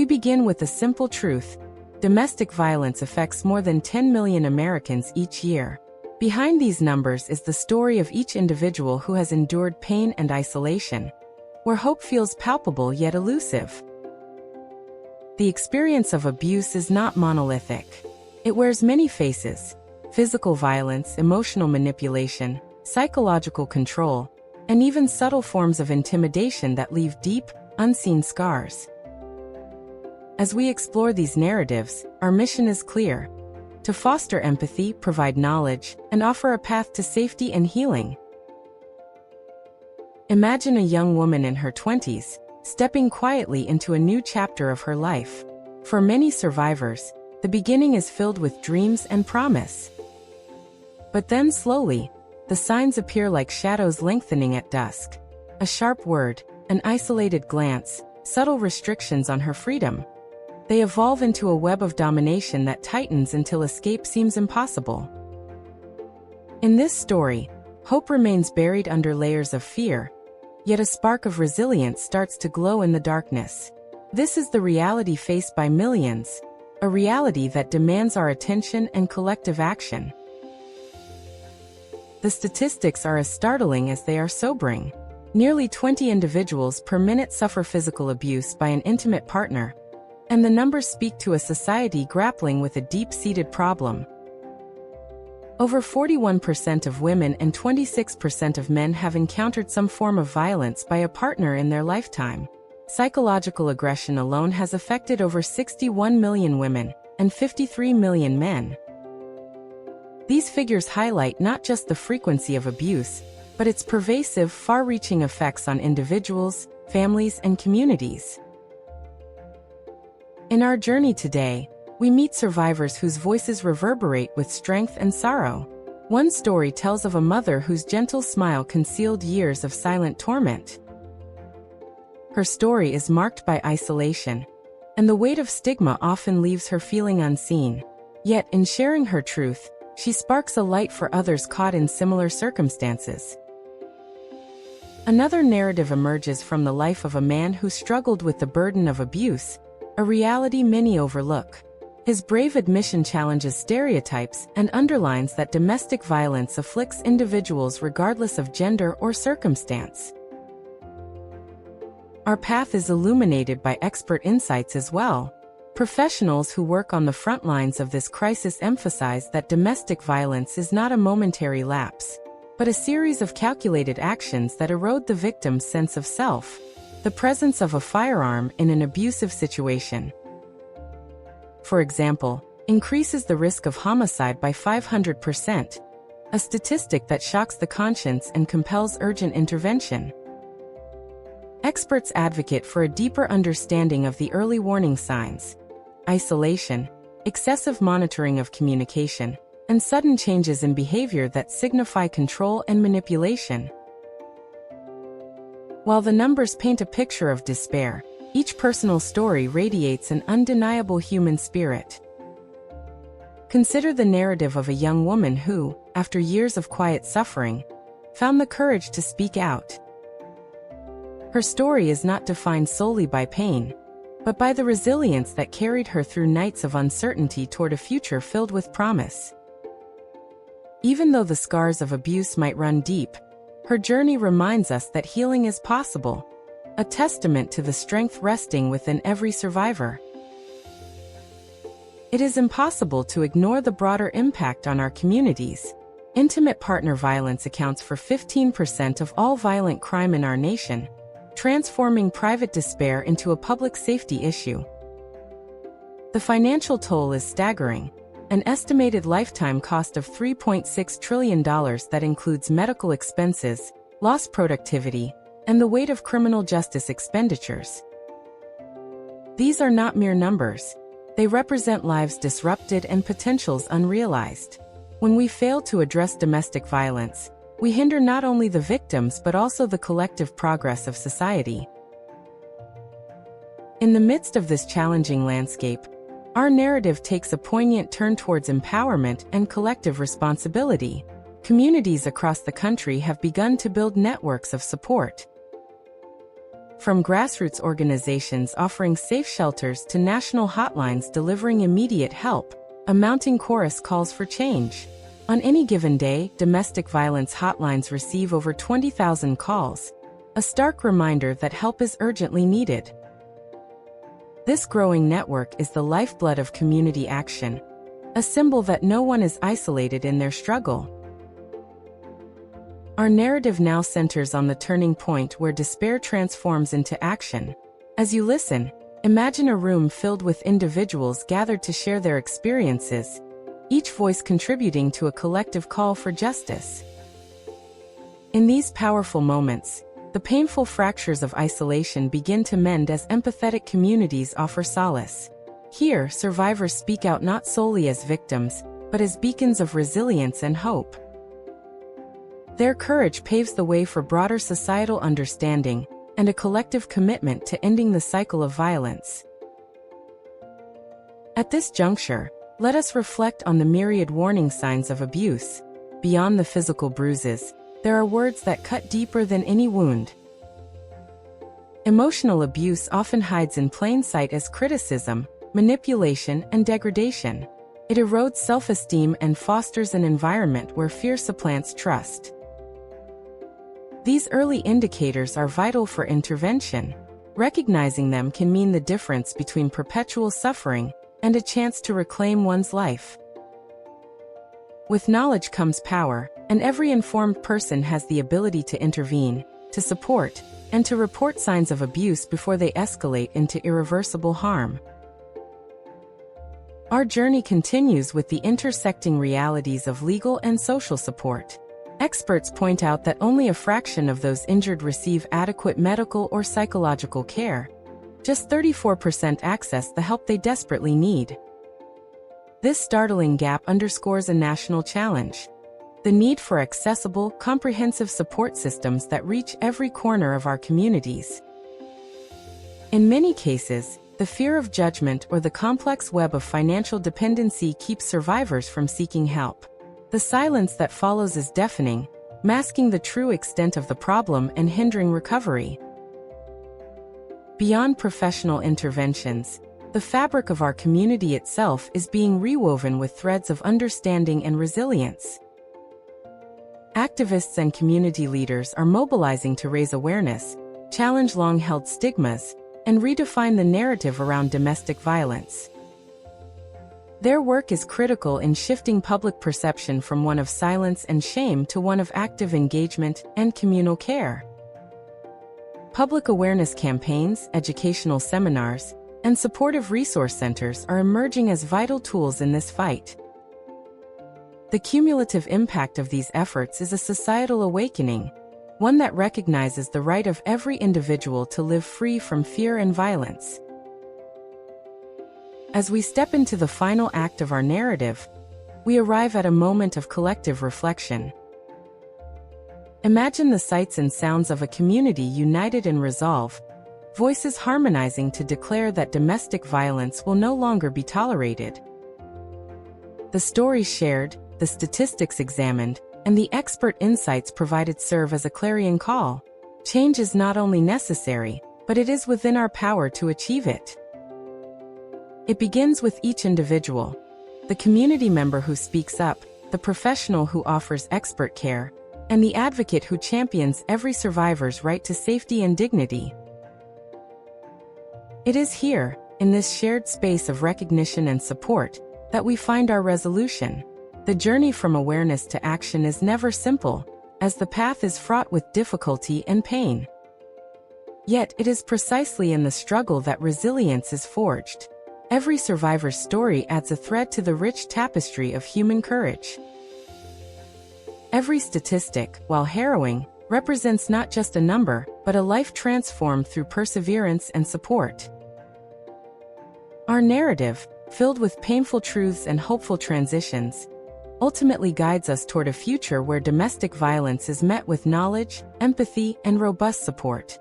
We begin with a simple truth. Domestic violence affects more than 10 million Americans each year. Behind these numbers is the story of each individual who has endured pain and isolation, where hope feels palpable yet elusive. The experience of abuse is not monolithic. It wears many faces: physical violence, emotional manipulation, psychological control, and even subtle forms of intimidation that leave deep, unseen scars. As we explore these narratives, our mission is clear: to foster empathy, provide knowledge, and offer a path to safety and healing. Imagine a young woman in her 20s, stepping quietly into a new chapter of her life. For many survivors, the beginning is filled with dreams and promise. But then slowly, the signs appear like shadows lengthening at dusk. A sharp word, an isolated glance, subtle restrictions on her freedom. They evolve into a web of domination that tightens until escape seems impossible. In this story, hope remains buried under layers of fear, yet a spark of resilience starts to glow in the darkness. This is the reality faced by millions, a reality that demands our attention and collective action. The statistics are as startling as they are sobering. Nearly 20 individuals per minute suffer physical abuse by an intimate partner, and the numbers speak to a society grappling with a deep-seated problem. Over 41% of women and 26% of men have encountered some form of violence by a partner in their lifetime. Psychological aggression alone has affected over 61 million women and 53 million men. These figures highlight not just the frequency of abuse, but its pervasive, far-reaching effects on individuals, families, and communities. In our journey today, we meet survivors whose voices reverberate with strength and sorrow. One story tells of a mother whose gentle smile concealed years of silent torment. Her story is marked by isolation, and the weight of stigma often leaves her feeling unseen. Yet, in sharing her truth, she sparks a light for others caught in similar circumstances. Another narrative emerges from the life of a man who struggled with the burden of abuse, a reality many overlook. His brave admission challenges stereotypes and underlines that domestic violence afflicts individuals regardless of gender or circumstance. Our path is illuminated by expert insights as well. Professionals who work on the front lines of this crisis emphasize that domestic violence is not a momentary lapse, but a series of calculated actions that erode the victim's sense of self. The presence of a firearm in an abusive situation, for example, increases the risk of homicide by 500%, a statistic that shocks the conscience and compels urgent intervention. Experts advocate for a deeper understanding of the early warning signs: isolation, excessive monitoring of communication, and sudden changes in behavior that signify control and manipulation. While the numbers paint a picture of despair, each personal story radiates an undeniable human spirit. Consider the narrative of a young woman who, after years of quiet suffering, found the courage to speak out. Her story is not defined solely by pain, but by the resilience that carried her through nights of uncertainty toward a future filled with promise. Even though the scars of abuse might run deep, her journey reminds us that healing is possible, a testament to the strength resting within every survivor. It is impossible to ignore the broader impact on our communities. Intimate partner violence accounts for 15% of all violent crime in our nation, transforming private despair into a public safety issue. The financial toll is staggering. An estimated lifetime cost of $3.6 trillion that includes medical expenses, lost productivity, and the weight of criminal justice expenditures. These are not mere numbers. They represent lives disrupted and potentials unrealized. When we fail to address domestic violence, we hinder not only the victims but also the collective progress of society. In the midst of this challenging landscape, our narrative takes a poignant turn towards empowerment and collective responsibility. Communities across the country have begun to build networks of support. From grassroots organizations offering safe shelters to national hotlines delivering immediate help, a mounting chorus calls for change. On any given day, domestic violence hotlines receive over 20,000 calls, a stark reminder that help is urgently needed. This growing network is the lifeblood of community action, a symbol that no one is isolated in their struggle. Our narrative now centers on the turning point where despair transforms into action. As you listen, imagine a room filled with individuals gathered to share their experiences, each voice contributing to a collective call for justice. In these powerful moments, the painful fractures of isolation begin to mend as empathetic communities offer solace. Here, survivors speak out not solely as victims, but as beacons of resilience and hope. Their courage paves the way for broader societal understanding and a collective commitment to ending the cycle of violence. At this juncture, let us reflect on the myriad warning signs of abuse. Beyond the physical bruises, there are words that cut deeper than any wound. Emotional abuse often hides in plain sight as criticism, manipulation, and degradation. It erodes self-esteem and fosters an environment where fear supplants trust. These early indicators are vital for intervention. Recognizing them can mean the difference between perpetual suffering and a chance to reclaim one's life. With knowledge comes power, and every informed person has the ability to intervene, to support, and to report signs of abuse before they escalate into irreversible harm. Our journey continues with the intersecting realities of legal and social support. Experts point out that only a fraction of those injured receive adequate medical or psychological care. Just 34% access the help they desperately need. This startling gap underscores a national challenge: the need for accessible, comprehensive support systems that reach every corner of our communities. In many cases, the fear of judgment or the complex web of financial dependency keeps survivors from seeking help. The silence that follows is deafening, masking the true extent of the problem and hindering recovery. Beyond professional interventions, the fabric of our community itself is being rewoven with threads of understanding and resilience. Activists and community leaders are mobilizing to raise awareness, challenge long-held stigmas, and redefine the narrative around domestic violence. Their work is critical in shifting public perception from one of silence and shame to one of active engagement and communal care. Public awareness campaigns, educational seminars, and supportive resource centers are emerging as vital tools in this fight. The cumulative impact of these efforts is a societal awakening, one that recognizes the right of every individual to live free from fear and violence. As we step into the final act of our narrative, we arrive at a moment of collective reflection. Imagine the sights and sounds of a community united in resolve, voices harmonizing to declare that domestic violence will no longer be tolerated. The stories shared, the statistics examined, and the expert insights provided serve as a clarion call. Change is not only necessary, but it is within our power to achieve it. It begins with each individual, the community member who speaks up, the professional who offers expert care, and the advocate who champions every survivor's right to safety and dignity. It is here, in this shared space of recognition and support, that we find our resolution. The journey from awareness to action is never simple, as the path is fraught with difficulty and pain. Yet it is precisely in the struggle that resilience is forged. Every survivor's story adds a thread to the rich tapestry of human courage. Every statistic, while harrowing, represents not just a number, but a life transformed through perseverance and support. Our narrative, filled with painful truths and hopeful transitions, ultimately guides us toward a future where domestic violence is met with knowledge, empathy, and robust support.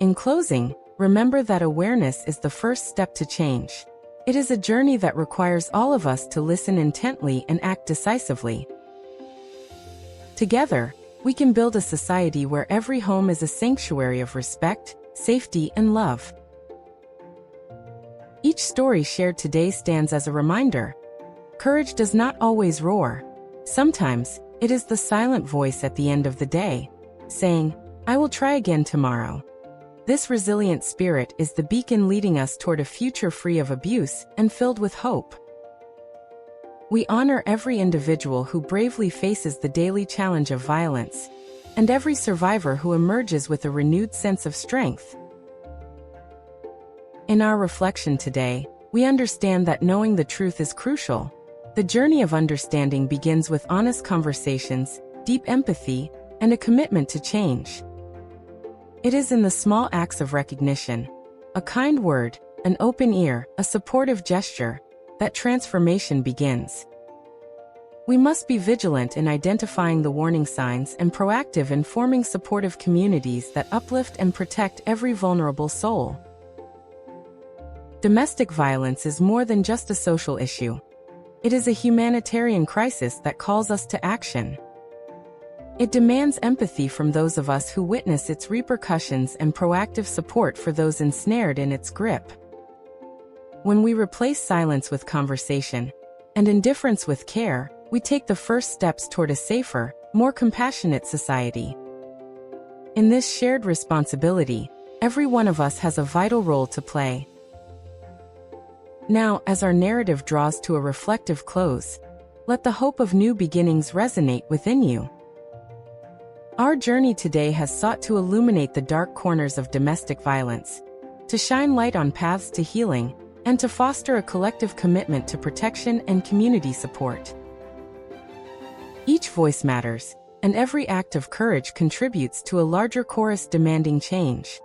In closing, remember that awareness is the first step to change. It is a journey that requires all of us to listen intently and act decisively. Together, we can build a society where every home is a sanctuary of respect, safety, and love. Each story shared today stands as a reminder. Courage does not always roar. Sometimes, it is the silent voice at the end of the day, saying, "I will try again tomorrow." This resilient spirit is the beacon leading us toward a future free of abuse and filled with hope. We honor every individual who bravely faces the daily challenge of violence, and every survivor who emerges with a renewed sense of strength. In our reflection today, we understand that knowing the truth is crucial. The journey of understanding begins with honest conversations, deep empathy, and a commitment to change. It is in the small acts of recognition, a kind word, an open ear, a supportive gesture, that transformation begins. We must be vigilant in identifying the warning signs and proactive in forming supportive communities that uplift and protect every vulnerable soul. Domestic violence is more than just a social issue. It is a humanitarian crisis that calls us to action. It demands empathy from those of us who witness its repercussions and proactive support for those ensnared in its grip. When we replace silence with conversation, and indifference with care, we take the first steps toward a safer, more compassionate society. In this shared responsibility, every one of us has a vital role to play. Now, as our narrative draws to a reflective close, let the hope of new beginnings resonate within you. Our journey today has sought to illuminate the dark corners of domestic violence, to shine light on paths to healing, and to foster a collective commitment to protection and community support. Each voice matters, and every act of courage contributes to a larger chorus demanding change.